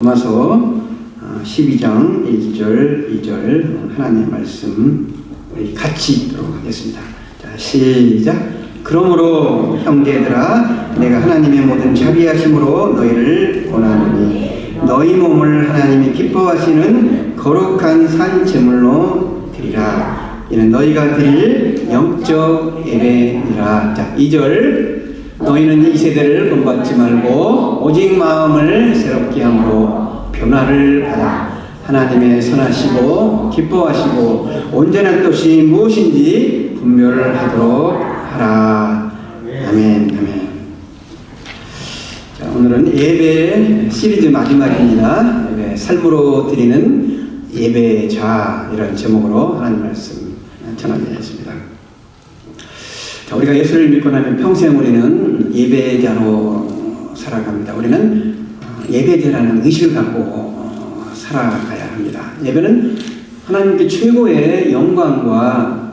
로마서 12장 1절 2절 하나님의 말씀 우리 같이 읽도록 하겠습니다. 자, 시작. 그러므로 형제들아 내가 하나님의 모든 자비하심으로 너희를 권하노니 너희 몸을 하나님이 기뻐하시는 거룩한 산 제물로 드리라. 이는 너희가 드릴 영적 예배니라. 자, 2절. 너희는 이 세대를 본받지 말고 오직 마음을 새롭게 함으로 변화를 받아 하나님의 선하시고 기뻐하시고 온전한 뜻이 무엇인지 분별을 하도록 하라. 아멘. 아멘. 자, 오늘은 예배 시리즈 마지막입니다. 예배, 삶으로 드리는 예배자 이런 제목으로 하나님 말씀 전하겠습니다. 자, 우리가 예수를 믿고 나면 평생 우리는 예배자로 살아갑니다. 우리는 예배자라는 의식을 갖고 살아가야 합니다. 예배는 하나님께 최고의 영광과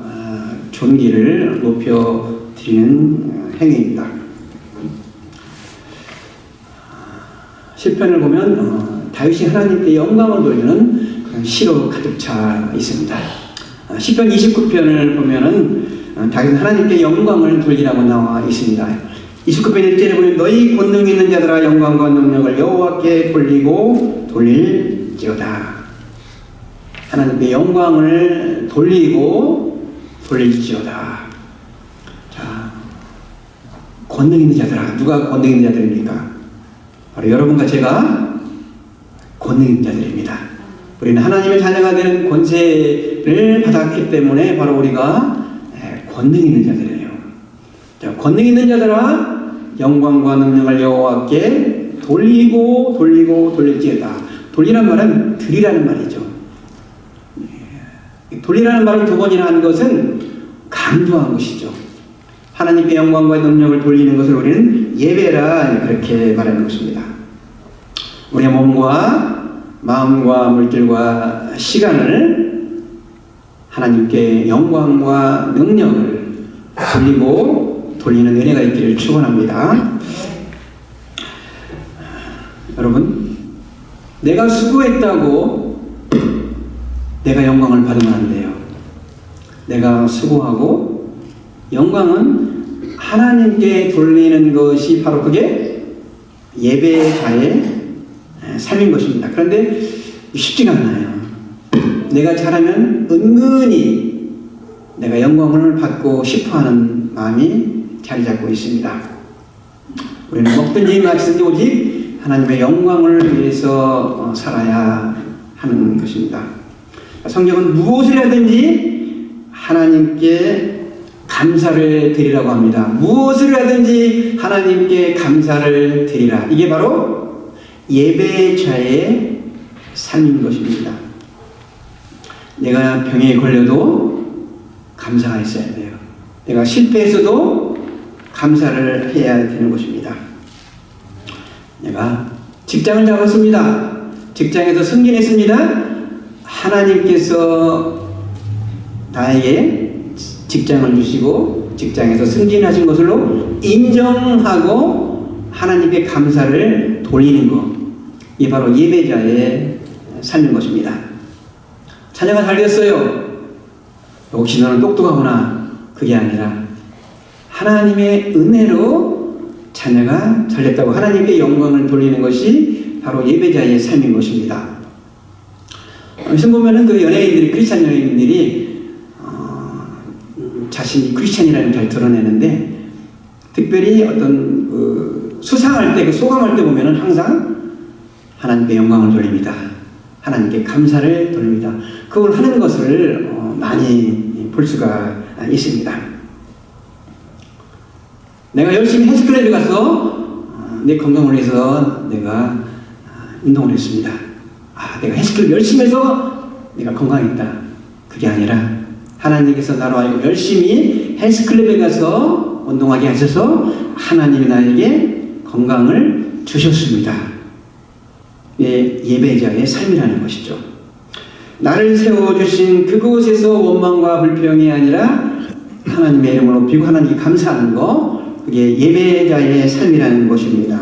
존귀를 높여드리는 행위입니다. 시편을 보면 다윗이 하나님께 영광을 돌리는 그런 시로 가득 차 있습니다. 시편 29편을 보면은 다윗은 하나님께 영광을 돌리라고 나와 있습니다. 29편 1절에 보면 너희 권능 있는 자들아 영광과 능력을 여호와께 돌리고 돌릴지어다. 하나님께 영광을 돌리고 돌릴지어다. 자, 권능 있는 자들아. 누가 권능 있는 자들입니까? 바로 여러분과 제가 권능 있는 자들입니다. 우리는 하나님의 자녀가 되는 권세를 받았기 때문에 바로 우리가 권능 있는 자들이에요. 자, 권능 있는 자들아 영광과 능력을 여호와께 돌리고 돌릴지어다. 돌리란 말은 드리라는 말이죠. 돌리라는 말을 두 번이나 한 것은 강조한 것이죠. 하나님께 영광과 능력을 돌리는 것을 우리는 예배라 그렇게 말하는 것입니다. 우리의 몸과 마음과 물질과 시간을 하나님께 영광과 능력을 돌리고 돌리는 은혜가 있기를 축원합니다. 여러분, 내가 수고했다고 내가 영광을 받으면 안 돼요. 내가 수고하고 영광은 하나님께 돌리는 것이 바로 그게 예배자의 삶인 것입니다. 그런데 쉽지가 않아요. 내가 잘하면 은근히 내가 영광을 받고 싶어하는 마음이 자리 잡고 있습니다. 우리는 먹든지 마시든지 오직 하나님의 영광을 위해서 살아야 하는 것입니다. 성경은 무엇을 하든지 하나님께 감사를 드리라고 합니다. 무엇을 하든지 하나님께 감사를 드리라. 이게 바로 예배자의 삶인 것입니다. 내가 병에 걸려도 감사가 있어야 돼요. 내가 실패했어도 감사를 해야 되는 것입니다. 내가 직장을 잡았습니다. 직장에서 승진했습니다. 하나님께서 나에게 직장을 주시고 직장에서 승진하신 것으로 인정하고 하나님께 감사를 돌리는 것. 이게 바로 예배자의 삶인 것입니다. 자녀가 잘 됐어요. 혹시 너는 똑똑하구나. 그게 아니라 하나님의 은혜로 자녀가 잘 됐다고 하나님께 영광을 돌리는 것이 바로 예배자의 삶인 것입니다. 여기서 보면은 그 연예인들이, 크리스찬 연예인들이 자신이 크리스찬이라는 걸 잘 드러내는데 특별히 어떤 수상할 때, 소감할 때 보면은 항상 하나님께 영광을 돌립니다. 하나님께 감사를 돌립니다. 그걸 하는 것을 많이 볼 수가 있습니다. 내가 열심히 헬스클럽에 가서 내 건강을 위해서 내가 운동을 했습니다. 내가 헬스클럽 열심히 해서 내가 건강했다. 그게 아니라 하나님께서 나로 하여금 열심히 헬스클럽에 가서 운동하게 하셔서 하나님이 나에게 건강을 주셨습니다. 예배자의 삶이라는 것이죠. 나를 세워주신 그곳에서 원망과 불평이 아니라 하나님의 이름을 높이고 하나님께 감사하는 것, 그게 예배자의 삶이라는 것입니다.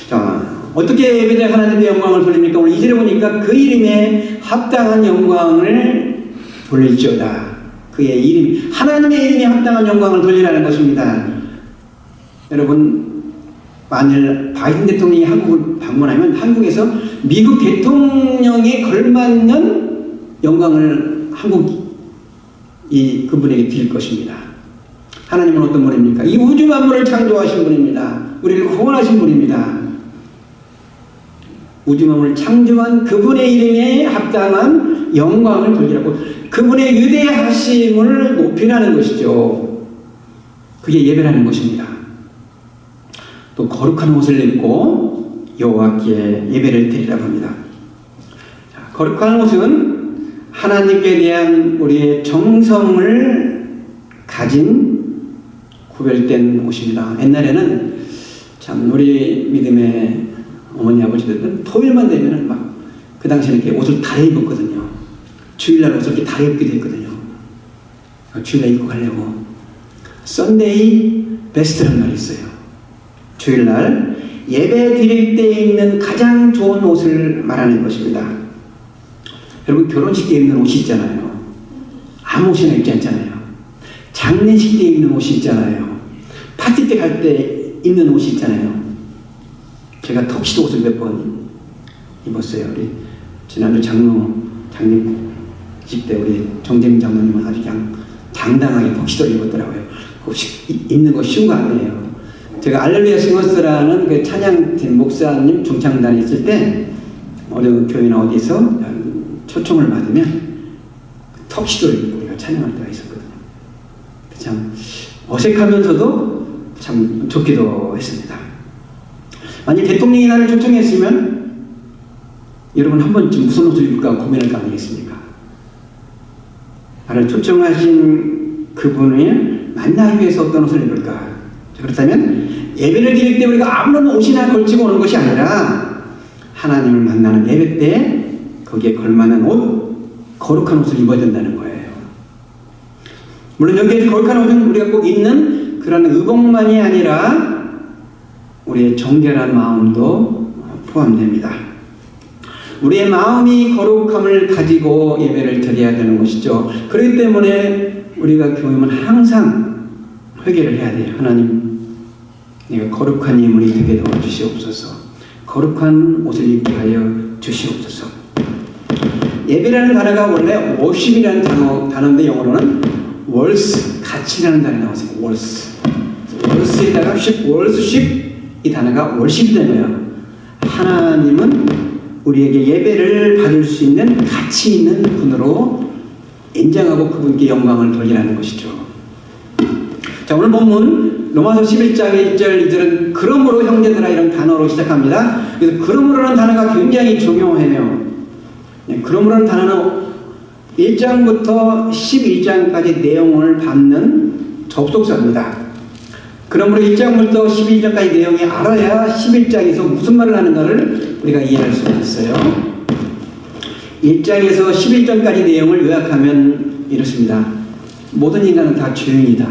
자, 어떻게 예배드려 하나님께 영광을 돌립니까? 오늘 2절에 보니까 그 이름에 합당한 영광을 돌릴지어다. 그의 이름, 하나님의 이름에 합당한 영광을 돌리라는 것입니다. 여러분, 만일 바이든 대통령이 한국을 방문하면 한국에서 미국 대통령에 걸맞는 영광을 그분에게 드릴 것입니다. 하나님은 어떤 분입니까? 이 우주 만물을 창조하신 분입니다. 우리를 구원하신 분입니다. 우주 만물을 창조한 그분의 이름에 합당한 영광을 돌리라고, 그분의 위대하심을 높이라는 것이죠. 그게 예배라는 것입니다. 또 거룩한 옷을 입고 여호와께 예배를 드리라고 합니다. 자, 거룩한 옷은 하나님께 대한 우리의 정성을 가진 구별된 옷입니다. 옛날에는 참 우리 믿음의 어머니 아버지들은 토요일만 되면은 막 그 당시에는 이렇게 옷을 다 입었거든요. 주일날 옷을 이렇게 다 입기도 했거든요. 주일날 입고 가려고. 썬데이 베스트라는 말이 있어요. 주일날 예배 드릴 때 입는 가장 좋은 옷을 말하는 것입니다. 여러분, 결혼식 때 입는 옷이 있잖아요. 아무 옷이나 입지 않잖아요. 장례식 때 입는 옷이 있잖아요. 파티 때 갈 때 입는 옷이 있잖아요. 제가 턱시도 옷을 몇 번 입었어요. 우리 지난주 장례식 때 우리 정재민 장로님은 아주 그냥 당당하게 턱시도를 입었더라고요. 입는 거 쉬운 거 아니에요. 제가 알렐루야 싱어스라는 그 찬양팀 목사님 중창단에 있을 때 어느 교회나 어디서 초청을 받으면 턱시도를 입고 우리가 찬양할 때가 있었거든요. 참 어색하면서도 참 좋기도 했습니다. 만약 대통령이 나를 초청했으면 여러분 한 번쯤 무슨 옷을 입을까 고민할 거 아니겠습니까? 나를 초청하신 그분을 만나기 위해서 어떤 옷을 입을까? 그렇다면 예배를 드릴 때 우리가 아무런 옷이나 걸치고 오는 것이 아니라 하나님을 만나는 예배 때 거기에 걸맞는 옷, 거룩한 옷을 입어야 된다는 거예요. 물론 여기에 거룩한 옷은 우리가 꼭 입는 그런 의복만이 아니라 우리의 정결한 마음도 포함됩니다. 우리의 마음이 거룩함을 가지고 예배를 드려야 되는 것이죠. 그렇기 때문에 우리가 교회는 항상 회개를 해야 돼요. 하나님, 내가 거룩한 인물이 되게 도와주시옵소서. 거룩한 옷을 입게 하여 주시옵소서. 예배라는 단어가 원래 worship이라는 단어인데 영어로는 worth, 가치라는 단어가 나왔어요. worth에다가 worship, 이 단어가 worship이 되네요. 하나님은 우리에게 예배를 받을 수 있는 가치 있는 분으로 인정하고 그분께 영광을 돌리라는 것이죠. 자, 오늘 본문 로마서 11장의 1절 2절은 그러므로 형제들아 이런 단어로 시작합니다. 그래서 그러므로라는 단어가 굉장히 중요해요. 그러므로라는 단어는 1장부터 12장까지 내용을 담는 접속사입니다. 그러므로 1장부터 12장까지 내용이 알아야 11장에서 무슨 말을 하는가를 우리가 이해할 수 있어요. 1장에서 11장까지 내용을 요약하면 이렇습니다. 모든 인간은 다 죄인이다.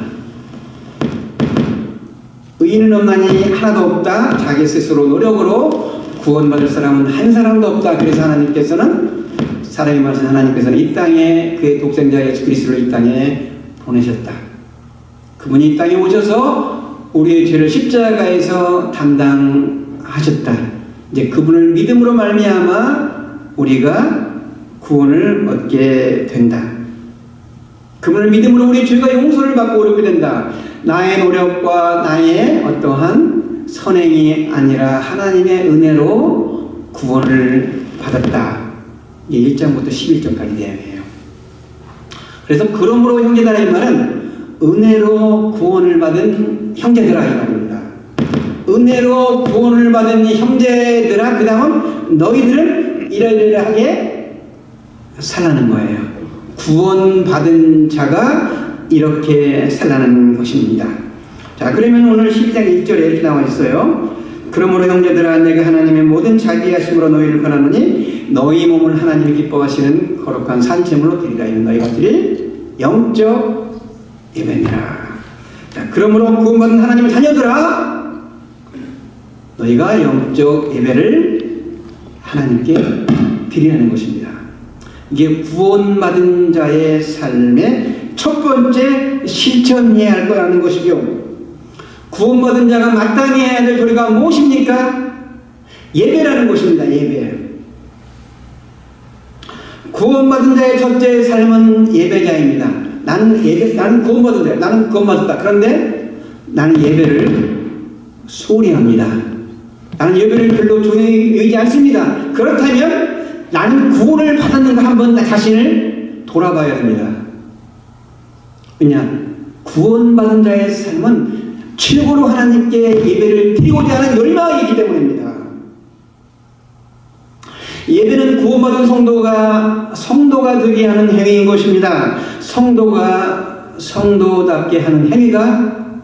의인은 없나니 하나도 없다. 자기 스스로 노력으로 구원받을 사람은 한 사람도 없다. 그래서 하나님께서는 사람이 말씀 하나님께서는 이 땅에 그의 독생자 예수 그리스도를 이 땅에 보내셨다. 그분이 이 땅에 오셔서 우리의 죄를 십자가에서 담당하셨다. 이제 그분을 믿음으로 말미암아 우리가 구원을 얻게 된다. 그분을 믿음으로 우리의 죄가 용서를 받고 오르게 된다. 나의 노력과 나의 어떠한 선행이 아니라 하나님의 은혜로 구원을 받았다. 이게 1장부터 11장까지 내용이에요. 그래서 그러므로 형제들아 이 말은 은혜로 구원을 받은 형제들아 이 말입니다. 은혜로 구원을 받은 형제들아, 그 다음은 너희들은 이러이러하게 살라는 거예요. 구원받은 자가 이렇게 살라는 것입니다. 자, 그러면 오늘 12장 1절에 이렇게 나와 있어요. 그러므로 형제들아 내가 하나님의 모든 자비하심으로 너희를 권하노니 너희 몸을 하나님이 기뻐하시는 거룩한 산제물로 드리라. 이는 너희가 드릴 영적 예배니라. 자, 그러므로 구원받은 하나님의 자녀들아 너희가 영적 예배를 하나님께 드리라는 것입니다. 이게 구원받은 자의 삶의 첫 번째 실천해야 할 거라는 것이죠. 구원받은 자가 마땅히 해야 될 도리가 무엇입니까? 예배라는 것입니다. 예배. 구원받은 자의 첫째 삶은 예배자입니다. 나는 구원받은 자야. 나는 구원받았다. 그런데 나는 예배를 소홀히 합니다. 나는 예배를 별로 중요하지 않습니다. 그렇다면 나는 구원을 받았는가 한번 나 자신을 돌아봐야 됩니다. 왜냐? 구원받은 자의 삶은 최고로 하나님께 예배를 드리고자 하는 열망이기 때문입니다. 예배는 구원받은 성도가 되게 하는 행위인 것입니다. 성도가 성도답게 하는 행위가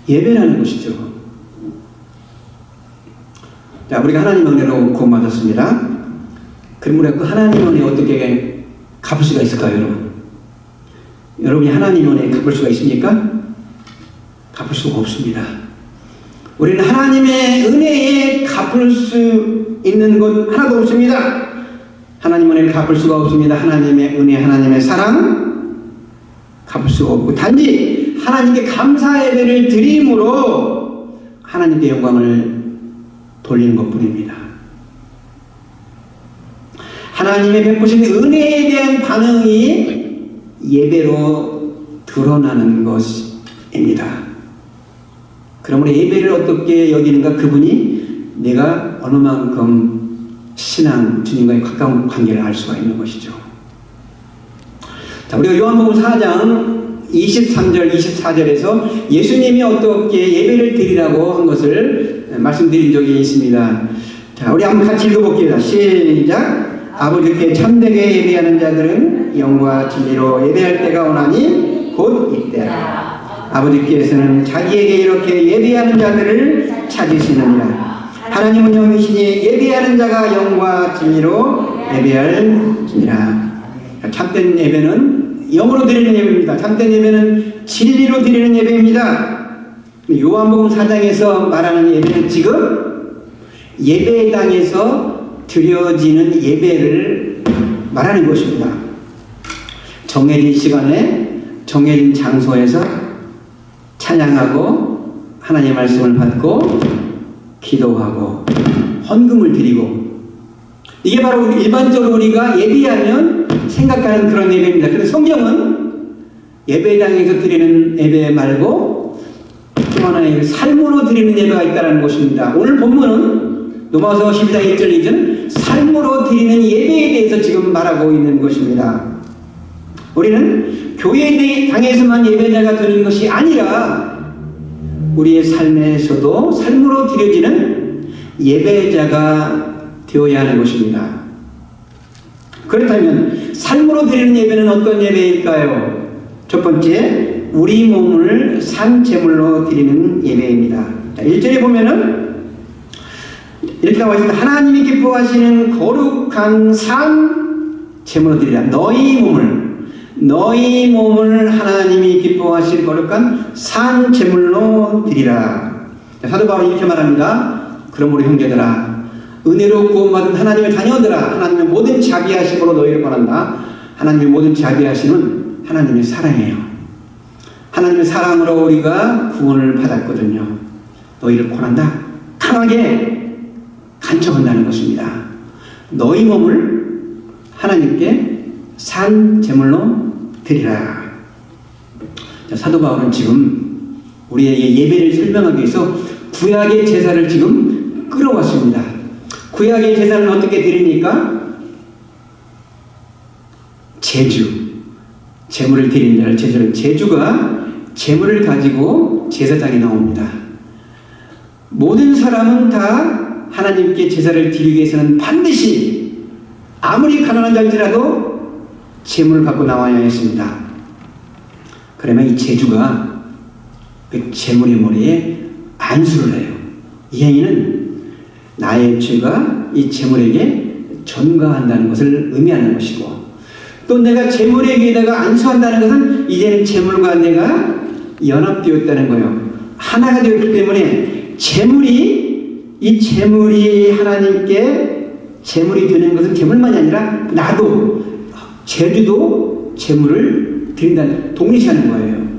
예배라는 것이죠. 자, 우리가 하나님 은혜로 구원받았습니다. 그럼 우리가 그 하나님 은혜 어떻게 갚을 수가 있을까요, 여러분? 여러분이 하나님 은혜 갚을 수가 있습니까? 갚을 수가 없습니다. 우리는 하나님의 은혜에 갚을 수 있는 것 하나도 없습니다. 하나님 은혜를 갚을 수가 없습니다. 하나님의 은혜, 하나님의 사랑 갚을 수가 없고 단지 하나님께 감사 예배를 드림으로 하나님께 영광을 돌리는 것뿐입니다. 하나님의 베푸신 은혜에 대한 반응이 예배로 드러나는 것입니다. 그러므로 예배를 어떻게 여기는가? 그분이 내가 어느만큼 신앙, 주님과의 가까운 관계를 알 수가 있는 것이죠. 자, 우리가 요한복음 4장 23절, 24절에서 예수님이 어떻게 예배를 드리라고 한 것을 말씀드린 적이 있습니다. 자, 우리 한번 같이 읽어볼게요. 시작! 아버지께 참되게 예배하는 자들은 영과 진리로 예배할 때가 오나니 곧 이때라. 아버지께서는 자기에게 이렇게 예배하는 자들을 찾으시느니라. 하나님은 영이시니 예배하는 자가 영과 진리로 예배할지니라. 참된 예배는 영으로 드리는 예배입니다. 참된 예배는 진리로 드리는 예배입니다. 요한복음 4장에서 말하는 예배는 지금 예배당에서 드려지는 예배를 말하는 것입니다. 정해진 시간에 정해진 장소에서 찬양하고 하나님의 말씀을 받고 기도하고 헌금을 드리고, 이게 바로 일반적으로 우리가 예배하면 생각하는 그런 예배입니다. 그런데 성경은 예배당에서 드리는 예배 말고 또 하나의 삶으로 드리는 예배가 있다는 것입니다. 오늘 본문은 로마서 12장 1절 2절 삶으로 드리는 예배에 대해서 지금 말하고 있는 것입니다. 우리는 교회당에서만 예배자가 되는 것이 아니라 우리의 삶에서도 삶으로 드려지는 예배자가 되어야 하는 것입니다. 그렇다면 삶으로 드리는 예배는 어떤 예배일까요? 첫 번째, 우리 몸을 산제물로 드리는 예배입니다. 1절에 보면은 이렇게 나와 있습니다. 하나님이 기뻐하시는 거룩한 산 제물로 드리라. 너희 몸을 하나님이 기뻐하실 거룩한 산 제물로 드리라. 사도 바울이 이렇게 말합니다. 그러므로 형제들아, 은혜로 구원받은 하나님의 자녀들아, 하나님의 모든 자비하심으로 너희를 권한다. 하나님의 모든 자비하심은 하나님의 사랑이에요. 하나님의 사랑으로 우리가 구원을 받았거든요. 너희를 권한다. 강하게 간청한다는 것입니다. 너희 몸을 하나님께 산 제물로 드리라. 자, 사도 바울은 지금 우리에게 예배를 설명하기 위해서 구약의 제사를 지금 끌어왔습니다. 구약의 제사는 어떻게 드립니까? 제물을 드린다는 제주가 제물을 가지고 제사장에 나옵니다. 모든 사람은 다 하나님께 제사를 드리기 위해서는 반드시 아무리 가난한 자일지라도 제물을 갖고 나와야 했습니다. 그러면 이 제주가 그 제물의 머리에 안수를 해요. 이 행위는 나의 죄가 이 제물에게 전가한다는 것을 의미하는 것이고, 또 내가 제물에게다가 안수한다는 것은 이제는 제물과 내가 연합되었다는 거예요. 하나가 되었기 때문에 제물이 이 재물이 하나님께 재물이 되는 것은 재물만이 아니라 나도 제주도 재물을 드린다는 동일시하는 거예요.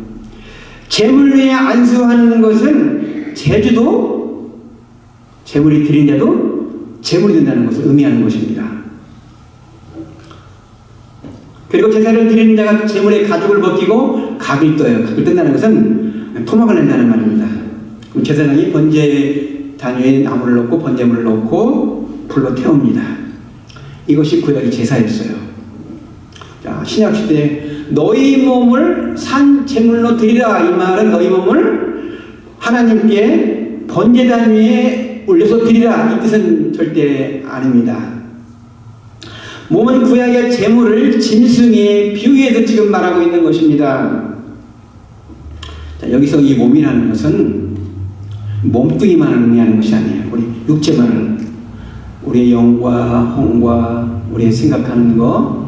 재물 위에 안수하는 것은 제주도 재물이 드린데도 재물이 된다는 것을 의미하는 것입니다. 그리고 제사를 드리는 자가 재물의 가죽을 벗기고 각을 떠요. 각을 뜬다는 것은 토막을 낸다는 말입니다. 그럼 제사장이 번제 단위에 나무를 넣고 번제물을 넣고 불로 태웁니다. 이것이 구약의 제사였어요. 자, 신약 시대에 너희 몸을 산 제물로 드리라, 이 말은 너희 몸을 하나님께 번제 단위에 올려서 드리라, 이 뜻은 절대 아닙니다. 몸은 구약의 제물을 짐승에 비유해서 지금 말하고 있는 것입니다. 자, 여기서 이 몸이라는 것은 몸뚱이만을 의미하는 것이 아니에요. 우리 육체만을, 우리의 영과 혼과 우리의 생각하는 것,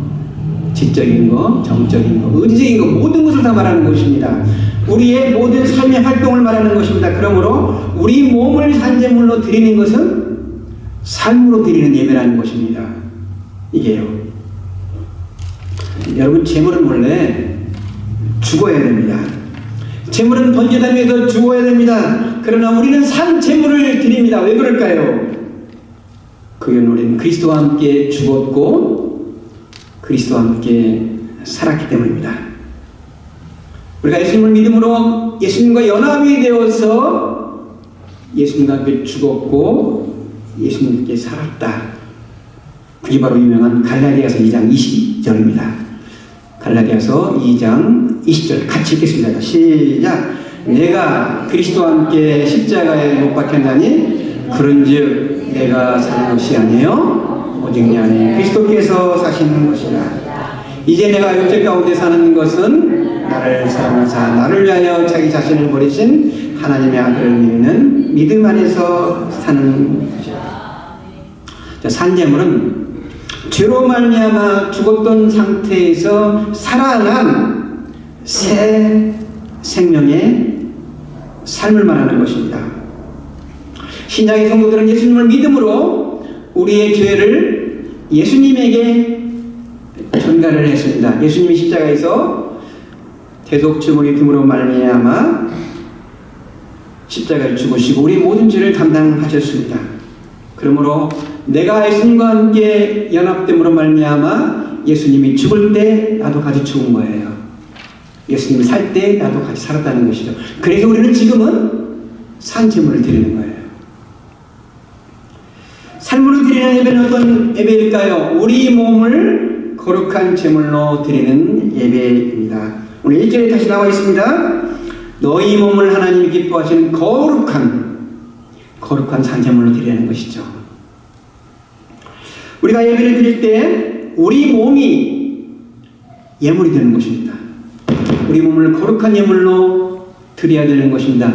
지적인 것, 정적인 것, 의지적인 것, 모든 것을 다 말하는 것입니다. 우리의 모든 삶의 활동을 말하는 것입니다. 그러므로 우리 몸을 산제물로 드리는 것은 삶으로 드리는 예배라는 것입니다. 이게요. 여러분, 제물은 원래 죽어야 됩니다. 제물은 번제단 위에서 죽어야 됩니다. 그러나 우리는 산 제물을 드립니다. 왜 그럴까요? 그건 우리는 그리스도와 함께 죽었고 그리스도와 함께 살았기 때문입니다. 우리가 예수님을 믿음으로 예수님과 연합이 되어서 예수님과 함께 죽었고 예수님께 살았다. 그게 바로 유명한 갈라디아서 2장 20절입니다. 갈라디아서 2장 20절 같이 읽겠습니다. 시작. 내가 그리스도와 함께 십자가에 못 박혔나니 그런즉 내가 사는 것이 아니요 오직 내 안에 그리스도께서 사시는 것이라. 이제 내가 육체 가운데 사는 것은 나를 사랑하사 나를 위하여 자기 자신을 버리신 하나님의 아들을 믿는 믿음 안에서 사는 것이라. 자, 산제물은 죄로 말미암아 죽었던 상태에서 살아난 새 생명의 삶을 말하는 것입니다. 신약의 성도들은 예수님을 믿음으로 우리의 죄를 예수님에게 전가를 했습니다. 예수님이 십자가에서 대속죄물이 됨으로 말미암아 십자가에 죽으시고 우리 모든 죄를 담당하셨습니다. 그러므로 내가 예수님과 함께 연합됨으로 말미암아 예수님이 죽을 때 나도 같이 죽은 거예요. 예수님이 살 때 나도 같이 살았다는 것이죠. 그래서 우리는 지금은 산제물을 드리는 거예요. 삶으로 드리는 예배는 어떤 예배일까요? 우리 몸을 거룩한 제물로 드리는 예배입니다. 오늘 1절에 다시 나와 있습니다. 너희 몸을 하나님이 기뻐하시는 거룩한 산제물로 드리는 것이죠. 우리가 예배를 드릴 때 우리 몸이 예물이 되는 것입니다. 우리 몸을 거룩한 예물로 드려야 되는 것입니다.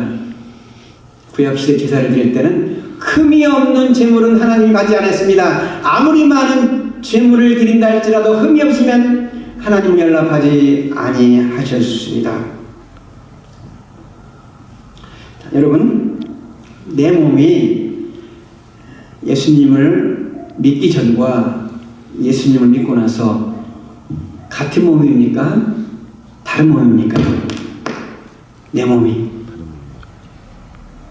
구약시대 제사를 드릴 때는 흠이 없는 제물은 하나님이 받지 않았습니다. 아무리 많은 제물을 드린다 할지라도 흠이 없으면 하나님을 연락하지 아니하셨습니다. 자, 여러분, 내 몸이 예수님을 믿기 전과 예수님을 믿고 나서 같은 몸입니까? 다른 몸입니까? 내 몸이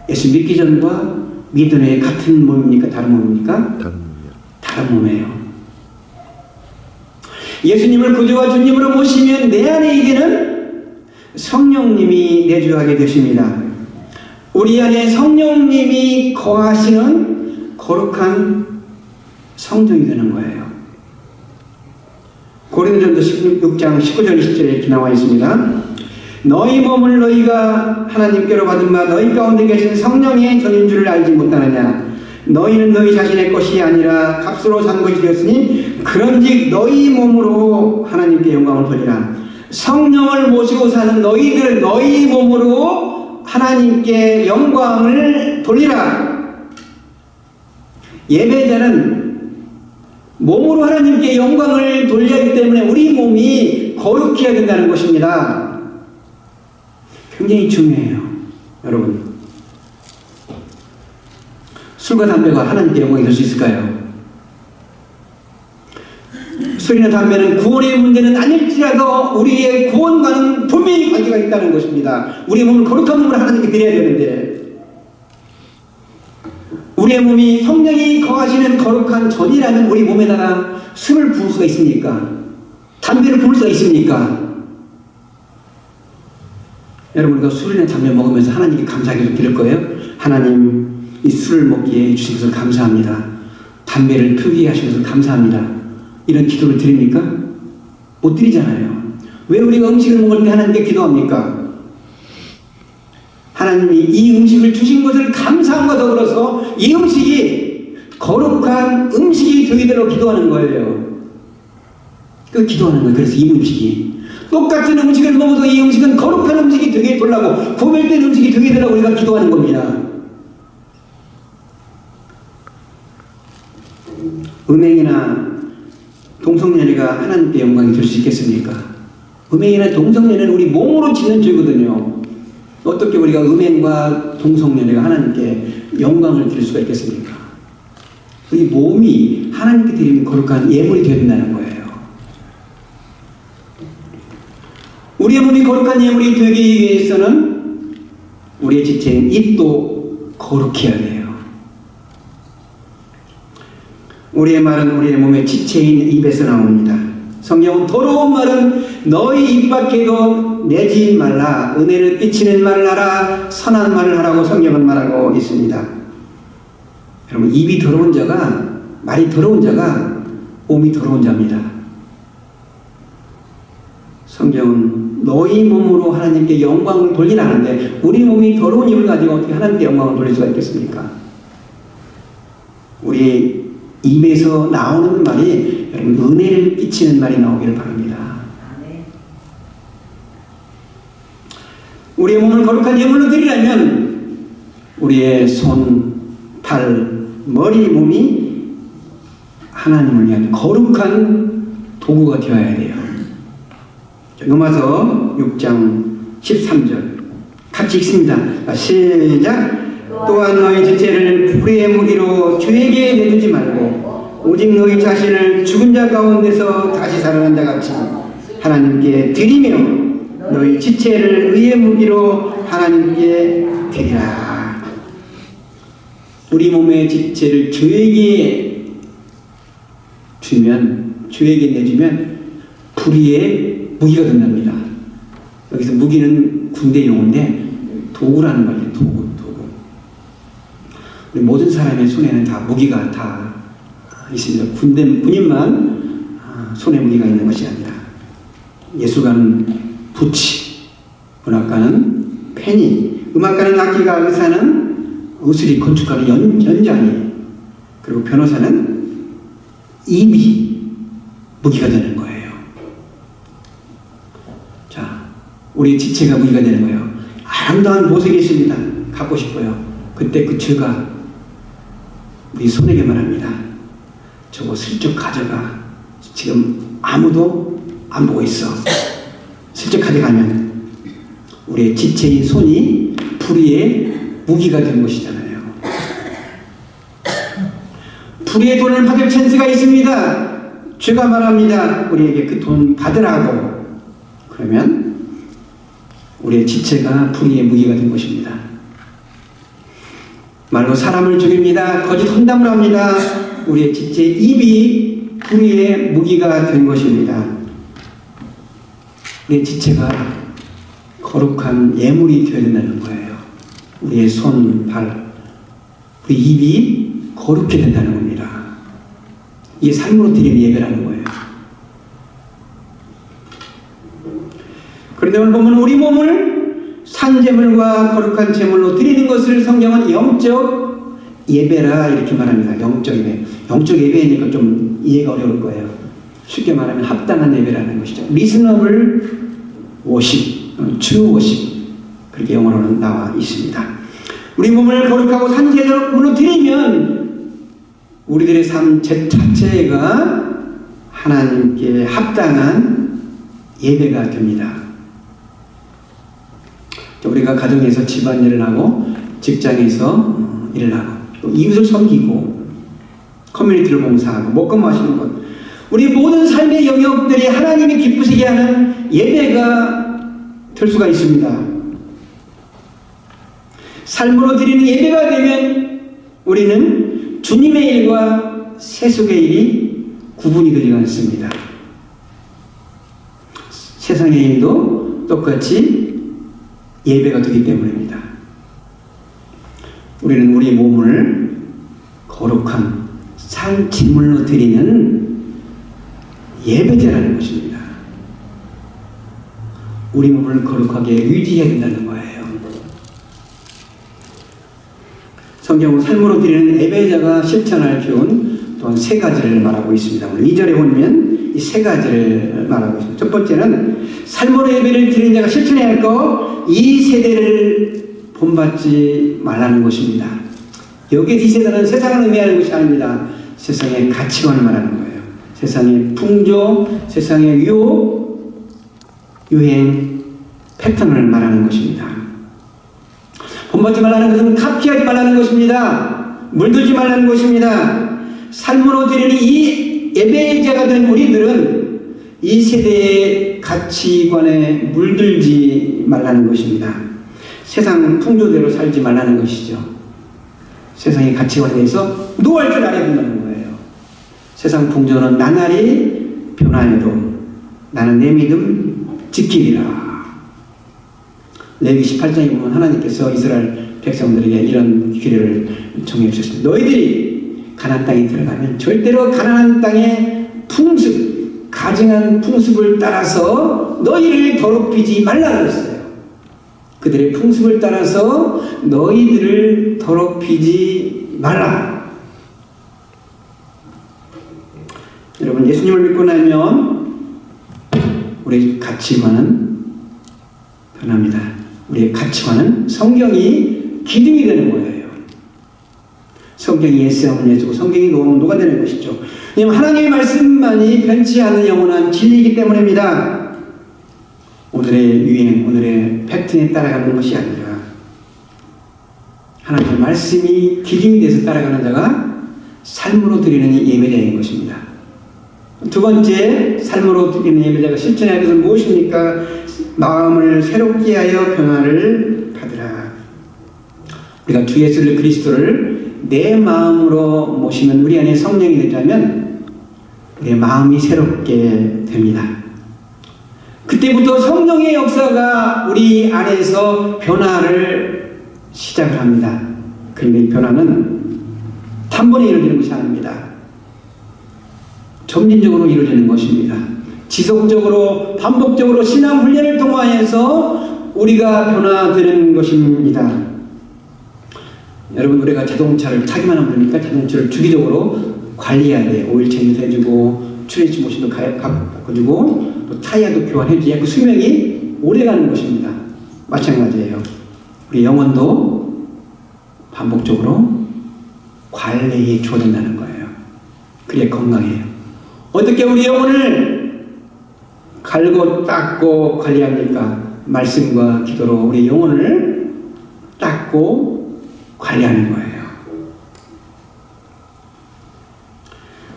예수 믿기 전과 믿은 후에 같은 몸입니까? 다른 몸입니까? 다른 몸이에요. 예수님을 구주와 주님으로 모시면 내 안에 이제는 성령님이 내주하게 되십니다. 우리 안에 성령님이 거하시는 거룩한 성전이 되는 거예요. 고린도전서 16장 19절 20절에 이렇게 나와 있습니다. 너희 몸을 너희가 하나님께로 받은 바 너희 가운데 계신 성령의 전인 줄을 알지 못하느냐. 너희는 너희 자신의 것이 아니라 값으로 산 것이 되었으니 그런즉 너희 몸으로 하나님께 영광을 돌리라. 성령을 모시고 사는 너희들은 너희 몸으로 하나님께 영광을 돌리라. 예배자는 몸으로 하나님께 영광을 돌려야 하기 때문에 우리 몸이 거룩해야 된다는 것입니다. 굉장히 중요해요. 여러분, 술과 담배가 하나님께 영광이 될 수 있을까요? 술이나 담배는 구원의 문제는 아닐지라도 우리의 구원과는 분명히 관계가 있다는 것입니다. 우리의 몸을 거룩한 몸을 하나님께 드려야 되는데, 우리의 몸이 성령이 거하시는 거룩한 전이라면 우리 몸에다가 술을 부을 수가 있습니까? 담배를 부을 수가 있습니까? 여러분, 우리가 술이나 담배 먹으면서 하나님께 감사하기도 드릴 거예요. 하나님, 이 술을 먹기에 주신 것을 감사합니다. 담배를 피우게 하신 것을 감사합니다. 이런 기도를 드립니까? 못 드리잖아요. 왜 우리가 음식을 먹을 때 하나님께 기도합니까? 하나님이 이 음식을 주신 것을 감사함과 더불어서 이 음식이 거룩한 음식이 되도록 기도하는 거예요. 그 기도하는 거예요. 그래서 이 음식이 똑같은 음식을 먹어도 이 음식은 거룩한 음식이 되게 되려고, 구별된 음식이 되게 되려고 우리가 기도하는 겁니다. 음행이나 동성연애가 하나님께 영광이 될 수 있겠습니까? 음행이나 동성연애는 우리 몸으로 짓는 죄거든요. 어떻게 우리가 음행과 동성연애가 하나님께 영광을 드릴 수가 있겠습니까? 우리 몸이 하나님께 드리는 거룩한 예물이 되어야 된다는 거예요. 우리의 몸이 거룩한 예물이 되기 위해서는 우리의 지체인 입도 거룩해야 돼요. 우리의 말은 우리의 몸의 지체인 입에서 나옵니다. 성경은 더러운 말은 너희 입 밖에도 내지 말라, 은혜를 끼치는 말을 하라, 선한 말을 하라고 성경은 말하고 있습니다. 여러분, 입이 더러운 자가, 말이 더러운 자가 몸이 더러운 자입니다. 성경은 너희 몸으로 하나님께 영광을 돌리라는데, 우리 몸이 더러운 입을 가지고 어떻게 하나님께 영광을 돌릴 수가 있겠습니까? 우리 입에서 나오는 말이 여러분 은혜를 끼치는 말이 나오기를 바랍니다. 우리의 몸을 거룩한 예물로 드리려면 우리의 손, 팔, 머리, 몸이 하나님을 위한 거룩한 도구가 되어야 돼요. 로마서 6장 13절 같이 읽습니다. 시작. 또한 너희 지체를 불의의 무기로 주에게 내주지 말고 오직 너희 자신을 죽은 자 가운데서 다시 살아난 자 같이 하나님께 드리며 너희 지체를 의의 무기로 하나님께 드리라. 우리 몸의 지체를 주에게 주면, 주에게 내주면 불의의 무기가 된답니다. 여기서 무기는 군대 용어인데 도구라는 거예요. 도구. 우리 모든 사람의 손에는 다 무기가 다 있습니다. 군인만 손에 무기가 있는 것이 아니라, 예술가는 부치, 문학가는 페니, 음악가는 악기가, 의사는 의술이, 건축가는 연장이, 그리고 변호사는 입이 무기가 되는 거예요. 자, 우리 지체가 무기가 되는 거예요. 아름다운 보석이 있습니다. 갖고 싶어요. 그때 그 죄가 우리 손에게 말합니다. 저거 슬쩍 가져가. 지금 아무도 안 보고 있어. 슬쩍 가져가면 우리의 지체인 손이 불의의 무기가 된 것이잖아요. 불의의 돈을 받을 찬스가 있습니다. 죄가 말합니다. 우리에게 그 돈 받으라고. 그러면 우리의 지체가 불의의 무기가 된 것입니다. 말로 사람을 죽입니다. 거짓 험담을 합니다. 우리의 지체 입이 불의의 무기가 된 것입니다. 우리의 지체가 거룩한 예물이 되어야 된다는 거예요. 우리의 손, 발, 우리 입이 거룩해 된다는 겁니다. 이게 삶으로 드리는 예배라는 거예요. 그런데 오늘 보면 우리 몸을 산제물과 거룩한 제물로 드리는 것을 성경은 영적 예배라 이렇게 말합니다. 영적 예배. 영적 예배니까 좀 이해가 어려울 거예요. 쉽게 말하면 합당한 예배라는 것이죠. Reasonable worship, true worship, 그렇게 영어로는 나와 있습니다. 우리 몸을 거룩하고 산제물로 드리면 우리들의 삶 자체가 하나님께 합당한 예배가 됩니다. 우리가 가정에서 집안일을 하고 직장에서 일을 하고 또 이웃을 섬기고 커뮤니티를 봉사하고 먹고 마시는 것, 우리 모든 삶의 영역들이 하나님이 기쁘시게 하는 예배가 될 수가 있습니다. 삶으로 드리는 예배가 되면 우리는 주님의 일과 세속의 일이 구분이 되지 않습니다. 세상의 일도 똑같이 예배가 되기 때문입니다. 우리는 우리 몸을 거룩한 산 제물로 드리는 예배제라는 것입니다. 우리 몸을 거룩하게 유지해야 된다는 거예요. 성경은 삶으로 드리는 예배자가 실천할 교훈 또한 세 가지를 말하고 있습니다. 2절에 보면 이 세 가지를 말하고 있습니다. 첫 번째는 삶으로 예배를 드리는 자가 실천해야 할 것, 이 세대를 본받지 말라는 것입니다. 여기에 이 세대는 세상을 의미하는 것이 아닙니다. 세상의 가치관을 말하는 거예요. 세상의 풍조, 세상의 유혹, 유행, 패턴을 말하는 것입니다. 본받지 말라는 것은 카피하지 말라는 것입니다. 물들지 말라는 것입니다. 삶으로 드리는 이 예배자가 된 우리들은 이 세대의 가치관에 물들지 말라는 것입니다. 세상 풍조대로 살지 말라는 것이죠. 세상의 가치관에 대해서 노할 줄 알아야 된다는 거예요. 세상 풍조는 나날이 변화해도 나는 내 믿음 지키리라. 레위 18장에 보면 하나님께서 이스라엘 백성들에게 이런 기회를 정해 주셨습니다. 너희들이 가나안 땅에 들어가면 절대로 가나안 땅의 풍습, 가증한 풍습을 따라서 너희를 더럽히지 말라 그랬어요. 그들의 풍습을 따라서 너희들을 더럽히지 말라. 여러분, 예수님을 믿고 나면 우리의 가치관은 변합니다. 우리의 가치관은 성경이 기둥이 되는 거예요. 성경이 예수하면 예수고 성경이 노가 되는 것이죠. 왜냐하면 하나님의 말씀만이 변치 않는 영원한 진리이기 때문입니다. 오늘의 유행, 오늘의 패턴에 따라가는 것이 아니라 하나님의 말씀이 기준이 돼서 따라가는 자가 삶으로 드리는 예배자인 것입니다. 두 번째, 삶으로 드리는 예배자가 실천해야 할 것은 무엇입니까? 마음을 새롭게 하여 변화를 받으라. 우리가 주 예수 그리스도를 내 마음으로 모시면 우리 안에 성령이 되자면 우리의 마음이 새롭게 됩니다. 그때부터 성령의 역사가 우리 안에서 변화를 시작을 합니다. 그런데 이 변화는 단번에 이루어지는 것이 아닙니다. 점진적으로 이루어지는 것입니다. 지속적으로 반복적으로 신앙 훈련을 통하여서 우리가 변화되는 것입니다. 여러분, 우리가 자동차를 타기만 하면 됩니까? 자동차를 주기적으로 관리해야 돼요. 오일 체인도 해주고 트랜스 모션도 바꿔주고 또 타이어도 교환해줘야 그 수명이 오래가는 것입니다. 마찬가지예요. 우리 영혼도 반복적으로 관리해 줘야 된다는 거예요. 그래야 건강해요. 어떻게 우리 영혼을 갈고 닦고 관리합니까? 말씀과 기도로 우리 영혼을 닦고 관리하는 거예요.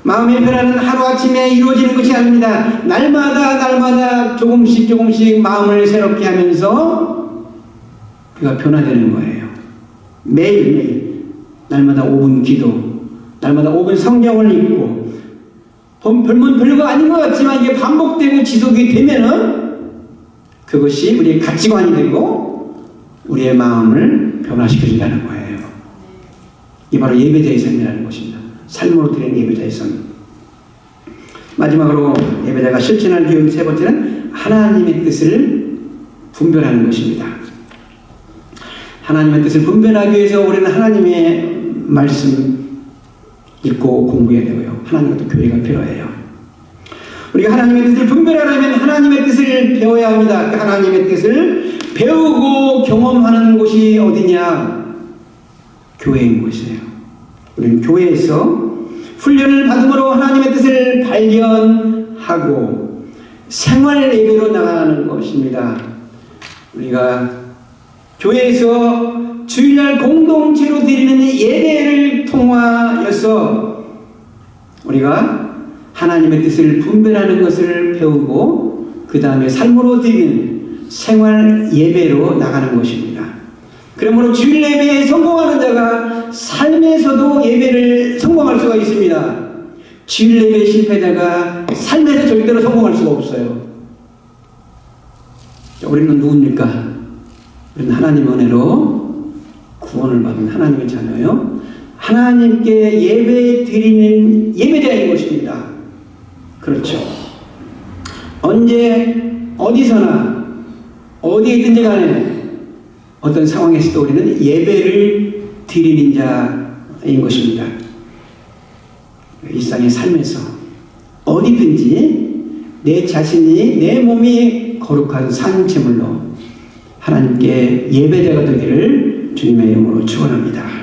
마음의 변화는 하루아침에 이루어지는 것이 아닙니다. 날마다 조금씩 마음을 새롭게 하면서 우리가 변화되는 거예요. 매일매일 날마다 5분 기도, 날마다 5분 성경을 읽고 보면 별거 아닌 것 같지만 이게 반복되고 지속이 되면은 그것이 우리의 가치관이 되고 우리의 마음을 변화시켜준다는 거예요. 이 바로 예배자의 삶이라는 것입니다. 삶으로 드리는 예배자의 삶. 마지막으로 예배자가 실천할 교훈 세 번째는 하나님의 뜻을 분별하는 것입니다. 하나님의 뜻을 분별하기 위해서 우리는 하나님의 말씀 읽고 공부해야 되고요. 하나님과 또 교회가 필요해요. 우리가 하나님의 뜻을 분별하려면 하나님의 뜻을 배워야 합니다. 하나님의 뜻을 배우고 경험하는 곳이 어디냐? 교회인 것이에요. 우리는 교회에서 훈련을 받음으로 하나님의 뜻을 발견하고 생활 예배로 나가는 것입니다. 우리가 교회에서 주일날 공동체로 드리는 예배를 통하여서 우리가 하나님의 뜻을 분별하는 것을 배우고 그 다음에 삶으로 드리는 생활 예배로 나가는 것입니다. 그러므로 주일 예배에 성공하는 자가 삶에서도 예배를 성공할 수가 있습니다. 주일 예배 실패자가 삶에서 절대로 성공할 수가 없어요. 우리는 누굽니까? 우리는 하나님 은혜로 구원을 받은 하나님의 자녀요. 하나님께 예배 드리는 예배자인 것입니다. 그렇죠. 언제 어디서나 어디에든지 간에 어떤 상황에서도 우리는 예배를 드리는 자인 것입니다. 일상의 삶에서 어디든지 내 자신이 내 몸이 거룩한 산제물로 하나님께 예배자가 되기를 주님의 이름으로 축원합니다.